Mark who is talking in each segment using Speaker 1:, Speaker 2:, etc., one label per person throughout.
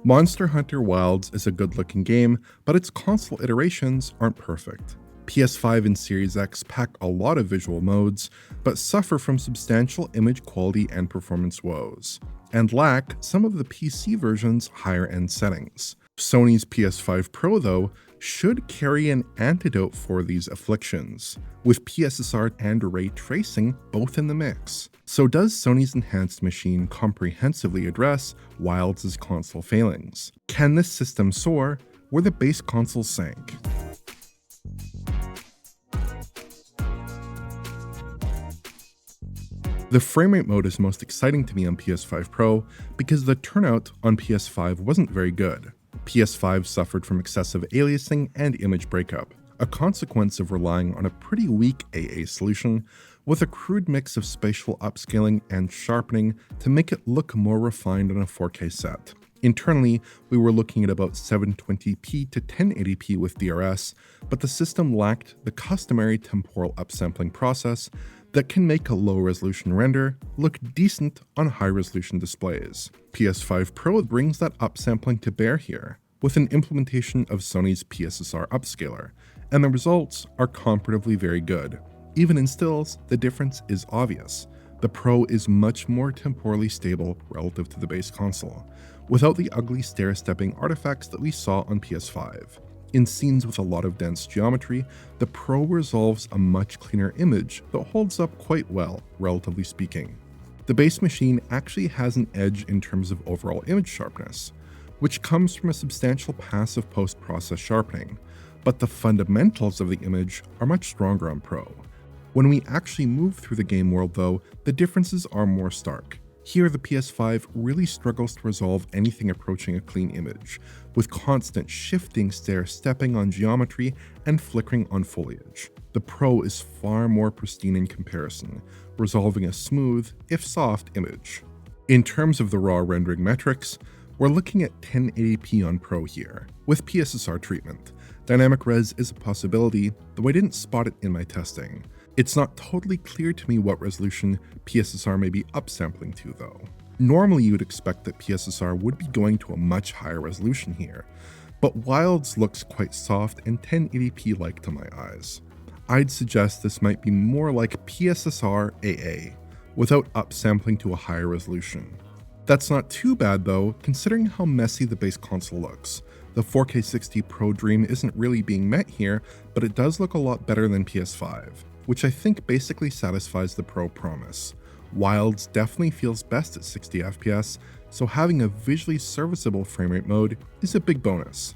Speaker 1: Monster Hunter Wilds is a good-looking game, but its console iterations aren't perfect. PS5 and Series X pack a lot of visual modes, but suffer from substantial image quality and performance woes, and lack some of the PC version's higher-end settings. Sony's PS5 Pro, though, should carry an antidote for these afflictions, with PSSR and ray tracing both in the mix. So does Sony's enhanced machine comprehensively address Wilds' console failings? Can this system soar where the base console sank? The framerate mode is most exciting to me on PS5 Pro because the turnout on PS5 wasn't very good. PS5 suffered from excessive aliasing and image breakup, a consequence of relying on a pretty weak AA solution with a crude mix of spatial upscaling and sharpening to make it look more refined on a 4K set. Internally, we were looking at about 720p to 1080p with DRS, but the system lacked the customary temporal upsampling process that can make a low-resolution render look decent on high-resolution displays. PS5 Pro brings that upsampling to bear here, with an implementation of Sony's PSSR upscaler, and the results are comparatively very good. Even in stills, the difference is obvious. The Pro is much more temporally stable relative to the base console, without the ugly stair-stepping artifacts that we saw on PS5. In scenes with a lot of dense geometry, the Pro resolves a much cleaner image that holds up quite well, relatively speaking. The base machine actually has an edge in terms of overall image sharpness, which comes from a substantial passive post-process sharpening, but the fundamentals of the image are much stronger on Pro. When we actually move through the game world though, the differences are more stark. Here, the PS5 really struggles to resolve anything approaching a clean image, with constant shifting stair-stepping on geometry and flickering on foliage. The Pro is far more pristine in comparison, resolving a smooth, if soft, image. In terms of the raw rendering metrics, we're looking at 1080p on Pro here, with PSSR treatment. Dynamic res is a possibility, though I didn't spot it in my testing. It's not totally clear to me what resolution PSSR may be upsampling to though. Normally you would expect that PSSR would be going to a much higher resolution here, but Wilds looks quite soft and 1080p-like to my eyes. I'd suggest this might be more like PSSR AA, without upsampling to a higher resolution. That's not too bad though, considering how messy the base console looks. The 4K 60 Pro dream isn't really being met here, but it does look a lot better than PS5, which I think basically satisfies the Pro promise. Wilds definitely feels best at 60 FPS, so having a visually serviceable framerate mode is a big bonus.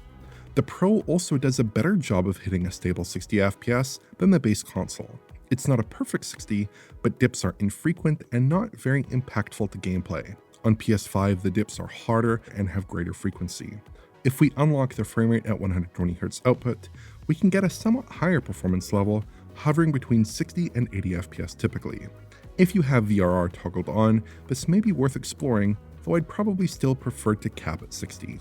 Speaker 1: The Pro also does a better job of hitting a stable 60 FPS than the base console. It's not a perfect 60, but dips are infrequent and not very impactful to gameplay. On PS5, the dips are harder and have greater frequency. If we unlock the framerate at 120Hz output, we can get a somewhat higher performance level, hovering between 60 and 80 FPS typically. If you have VRR toggled on, this may be worth exploring, though I'd probably still prefer to cap at 60.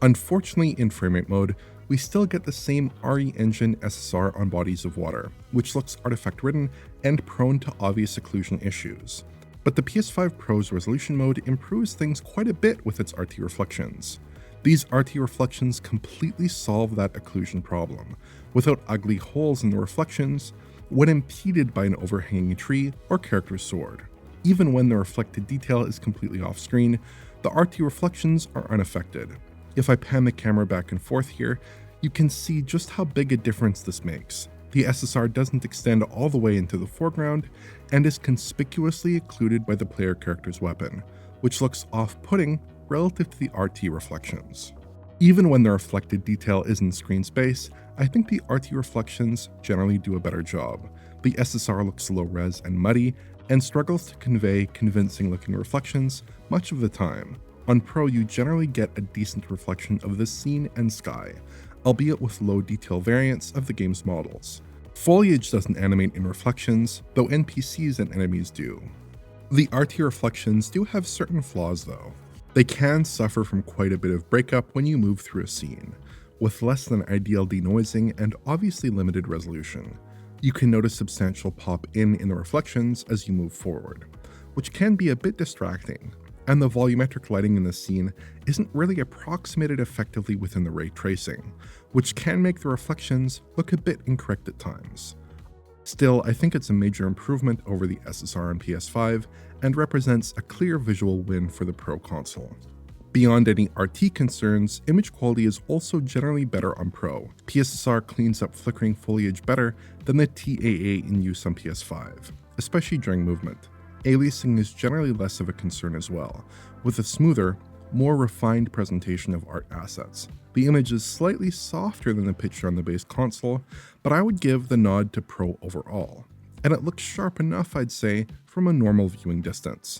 Speaker 1: Unfortunately, in framerate mode, we still get the same RE engine SSR on Bodies of Water, which looks artifact-ridden and prone to obvious occlusion issues. But the PS5 Pro's resolution mode improves things quite a bit with its RT reflections. These RT reflections completely solve that occlusion problem, without ugly holes in the reflections when impeded by an overhanging tree or character's sword. Even when the reflected detail is completely off-screen, the RT reflections are unaffected. If I pan the camera back and forth here, you can see just how big a difference this makes. The SSR doesn't extend all the way into the foreground and is conspicuously occluded by the player character's weapon, which looks off-putting relative to the RT reflections. Even when the reflected detail is in screen space, I think the RT reflections generally do a better job. The SSR looks low res and muddy, and struggles to convey convincing looking reflections much of the time. On Pro, you generally get a decent reflection of the scene and sky, albeit with low detail variants of the game's models. Foliage doesn't animate in reflections, though NPCs and enemies do. The RT reflections do have certain flaws though. They can suffer from quite a bit of breakup when you move through a scene, with less than ideal denoising and obviously limited resolution. You can notice substantial pop in the reflections as you move forward, which can be a bit distracting. and the volumetric lighting in the scene isn't really approximated effectively within the ray tracing, which can make the reflections look a bit incorrect at times. Still, I think it's a major improvement over the SSR on PS5 and represents a clear visual win for the Pro console. Beyond any RT concerns, image quality is also generally better on Pro. PSSR cleans up flickering foliage better than the TAA in use on PS5, especially during movement. Aliasing is generally less of a concern as well, with a smoother, more refined presentation of art assets. The image is slightly softer than the picture on the base console, but I would give the nod to Pro overall, and it looks sharp enough, I'd say, from a normal viewing distance.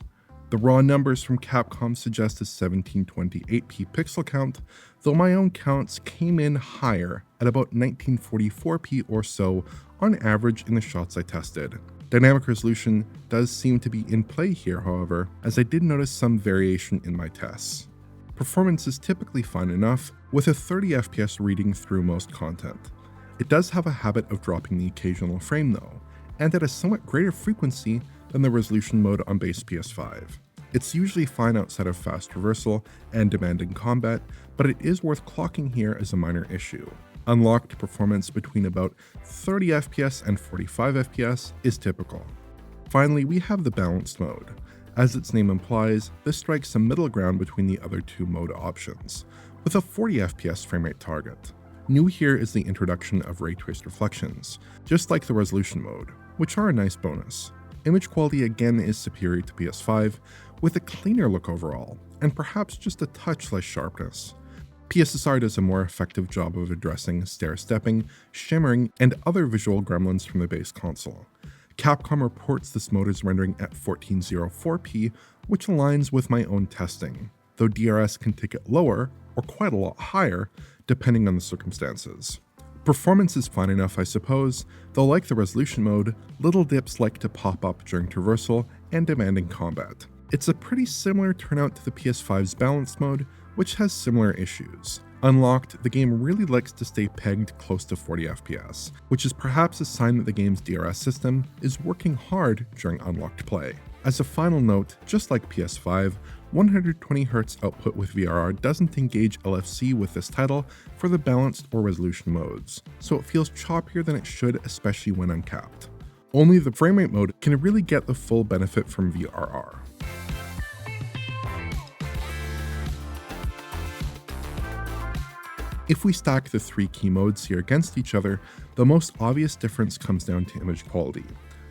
Speaker 1: The raw numbers from Capcom suggest a 1728p pixel count, though my own counts came in higher at about 1944p or so on average in the shots I tested. Dynamic resolution does seem to be in play here, however, as I did notice some variation in my tests. Performance is typically fine enough, with a 30 FPS reading through most content. It does have a habit of dropping the occasional frame though, and at a somewhat greater frequency than the resolution mode on base PS5. It's usually fine outside of fast traversal and demanding combat, but it is worth clocking here as a minor issue. Unlocked performance between about 30 FPS and 45 FPS is typical. Finally, we have the balanced mode. As its name implies, this strikes a middle ground between the other two mode options, with a 40 FPS framerate target. New here is the introduction of ray traced reflections, just like the resolution mode, which are a nice bonus. Image quality again is superior to PS5, with a cleaner look overall, and perhaps just a touch less sharpness. PSSR does a more effective job of addressing stair-stepping, shimmering, and other visual gremlins from the base console. Capcom reports this mode is rendering at 1404p, which aligns with my own testing, though DRS can take it lower, or quite a lot higher, depending on the circumstances. Performance is fine enough, I suppose, though like the resolution mode, little dips like to pop up during traversal and demanding combat. It's a pretty similar turnout to the PS5's balanced mode, which has similar issues. Unlocked, the game really likes to stay pegged close to 40 FPS, which is perhaps a sign that the game's DRS system is working hard during unlocked play. As a final note, just like PS5, 120Hz output with VRR doesn't engage LFC with this title for the balanced or resolution modes, so it feels choppier than it should, especially when uncapped. Only the framerate mode can really get the full benefit from VRR. If we stack the three key modes here against each other, the most obvious difference comes down to image quality.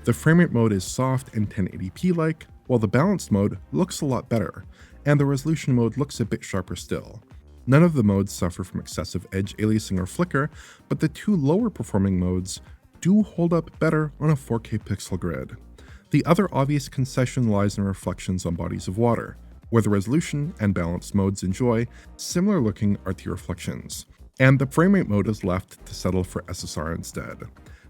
Speaker 1: The framerate mode is soft and 1080p-like, while the balanced mode looks a lot better, and the resolution mode looks a bit sharper still. None of the modes suffer from excessive edge aliasing or flicker, but the two lower performing modes do hold up better on a 4K pixel grid. The other obvious concession lies in reflections on bodies of water, where the resolution and balanced modes enjoy similar looking RT reflections, and the framerate mode is left to settle for SSR instead.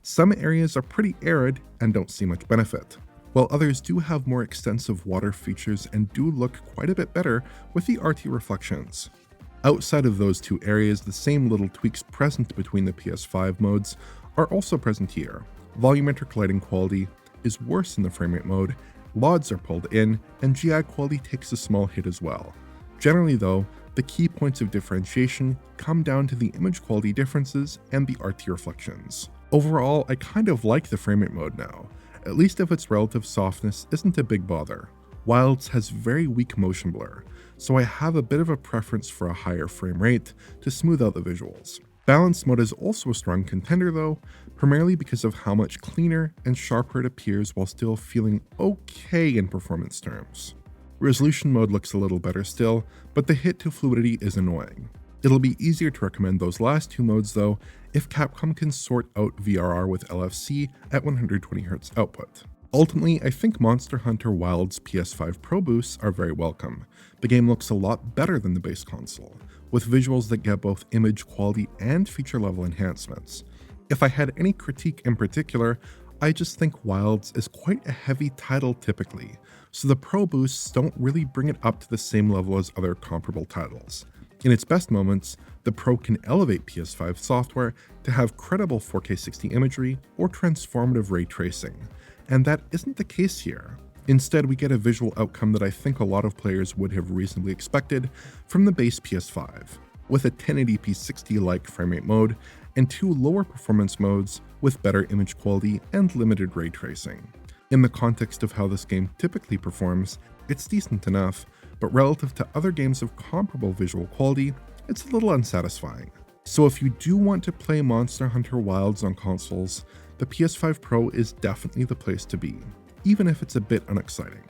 Speaker 1: Some areas are pretty arid and don't see much benefit, while others do have more extensive water features and do look quite a bit better with the RT reflections. Outside of those two areas, the same little tweaks present between the PS5 modes are also present here. Volumetric lighting quality is worse in the framerate mode, LODs are pulled in, and GI quality takes a small hit as well. Generally though, the key points of differentiation come down to the image quality differences and the RT reflections. Overall, I kind of like the framerate mode now, at least if its relative softness isn't a big bother. Wilds has very weak motion blur, so I have a bit of a preference for a higher frame rate to smooth out the visuals. Balanced mode is also a strong contender though, primarily because of how much cleaner and sharper it appears while still feeling okay in performance terms. Resolution mode looks a little better still, but the hit to fluidity is annoying. It'll be easier to recommend those last two modes though, if Capcom can sort out VRR with LFC at 120Hz output. Ultimately, I think Monster Hunter Wilds PS5 Pro boosts are very welcome. The game looks a lot better than the base console, with visuals that get both image quality and feature level enhancements. If I had any critique in particular, I just think Wilds is quite a heavy title typically, so the Pro boosts don't really bring it up to the same level as other comparable titles. In its best moments, the Pro can elevate PS5 software to have credible 4K 60 imagery or transformative ray tracing, and that isn't the case here. Instead, we get a visual outcome that I think a lot of players would have reasonably expected from the base PS5, with a 1080p 60-like framerate mode and 2 lower performance modes with better image quality and limited ray tracing. In the context of how this game typically performs, it's decent enough, but relative to other games of comparable visual quality, it's a little unsatisfying. So if you do want to play Monster Hunter Wilds on consoles, the PS5 Pro is definitely the place to be, even if it's a bit unexciting.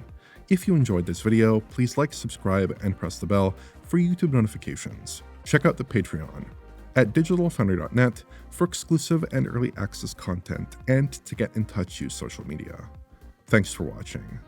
Speaker 1: If you enjoyed this video, please like, subscribe, and press the bell for YouTube notifications. Check out the Patreon at digitalfoundry.net for exclusive and early access content, and to get in touch, use social media. Thanks for watching.